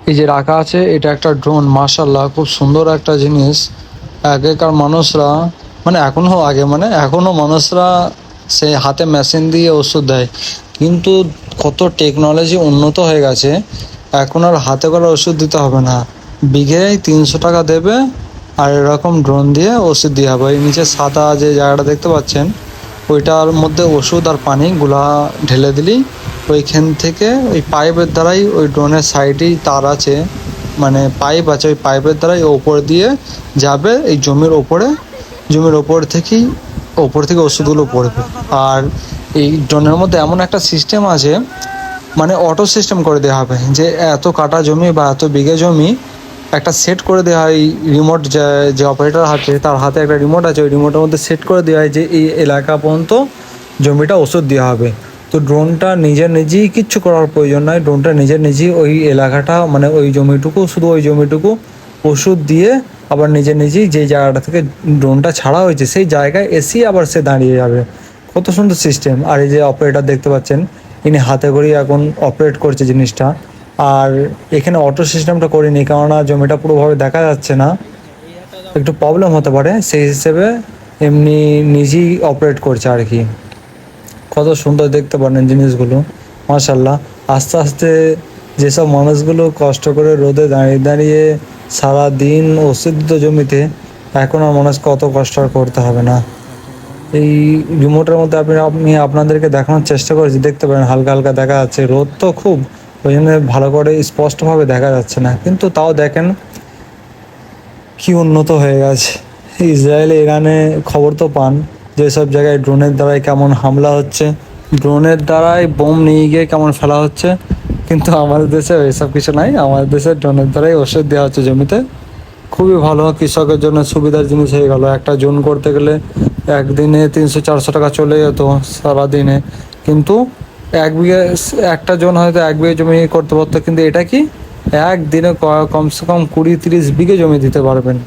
এই যে রাখা আছে এটা একটা ড্রোন, মাশাল্লাহ খুব সুন্দর একটা জিনিস। আগেকার মানুষরা মানে এখনো আগে মানে এখনো মানুষরা সে হাতে মেশিন দিয়ে ওষুধ দেয়, কিন্তু কত টেকনোলজি উন্নত হয়ে গেছে, এখন আর হাতে করে ওষুধ দিতে হবে না, বিঘেই 300 টাকা দেবে আর এরকম ড্রোন দিয়ে ওষুধ দিয়ে হবে। এই নিচে সাদা যে জায়গাটা দেখতে পাচ্ছেন ওইটার মধ্যে ওষুধ আর পানি গুলা ঢেলে দিলেই ওইখান থেকে ওই পাইপের দ্বারাই, ওই ড্রোনের সাইডেই তার আছে মানে পাইপ আছে, ওই পাইপের দ্বারাই ওপর দিয়ে যাবে এই জমির ওপরে, জমির ওপর থেকে ওষুধগুলো পড়বে। আর এই ড্রোনের মধ্যে এমন একটা সিস্টেম আছে, মানে অটো সিস্টেম করে দেওয়া হবে যে এত কাটা জমি বা এত বিঘে জমি একটা সেট করে দেওয়া হয়। রিমোট যে অপারেটর হাতে, তার হাতে একটা রিমোট আছে, ওই রিমোটের মধ্যে সেট করে দেওয়া হয় যে এই এলাকা পর্যন্ত জমিটা ওষুধ দেওয়া হবে। তো ড্রোনটা নিজেই কিচ্ছু করার প্রয়োজন নয়, ড্রোনটা নিজেই ওই এলাকাটা মানে ওই জমিটুকু, শুধু ওই জমিটুকু ওষুধ দিয়ে আবার নিজেই যেই জায়গাটা থেকে ড্রোনটা ছাড়া হয়েছে সেই জায়গায় এসেই আবার সে দাঁড়িয়ে যাবে। কত সুন্দর সিস্টেম। আর এই যে অপারেটর দেখতে পাচ্ছেন ইনি হাতে করেই এখন অপারেট করছে জিনিসটা। আর এখানে অটো সিস্টেমটা করিনি কেননা জমিটা পুরোভাবে দেখা যাচ্ছে না, একটু প্রবলেম হতে পারে, সেই হিসেবে এমনি নিজেই অপারেট করছে আর কি। কত সুন্দর দেখতে পারেন জিনিসগুলো, মাশাল্লাহ। আস্তে আস্তে যেসব মানুষগুলো কষ্ট করে রোদে দাঁড়িয়ে সারা দিন ওষুধ দিত জমিতে, এখন আর মানুষ কত কষ্ট আর করতে হবে না। এই রিমোটের মধ্যে আমি আপনাদেরকে দেখানোর চেষ্টা করেছি, দেখতে পারেন হালকা হালকা দেখা যাচ্ছে, রোদ তো খুব, ওই জন্য ভালো করে স্পষ্টভাবে দেখা যাচ্ছে না, কিন্তু তাও দেখেন কি উন্নত হয়ে গেছে। ইসরায়েল ইরানে খবর তো পান যেসব জায়গায় ড্রোনের দ্বারাই কেমন হামলা হচ্ছে, ড্রোনের দ্বারাই বোম নিয়ে গিয়ে কেমন ফেলা হচ্ছে, কিন্তু আমাদের দেশে এসব কিছু নাই, আমাদের দেশে ড্রোনের দ্বারাই ওষুধ দেওয়া হচ্ছে জমিতে। খুবই ভালো, কৃষকের জন্য সুবিধার জিনিস হয়ে গেল। একটা জোন করতে গেলে একদিনে 300-400 টাকা চলে যেত সারাদিনে, কিন্তু এক বিঘে, একটা জোন হয়তো 1 বিঘে জমি করতে পারতো, কিন্তু এটা কি একদিনে কমসে কম 20-30 বিঘে জমি দিতে পারবেন।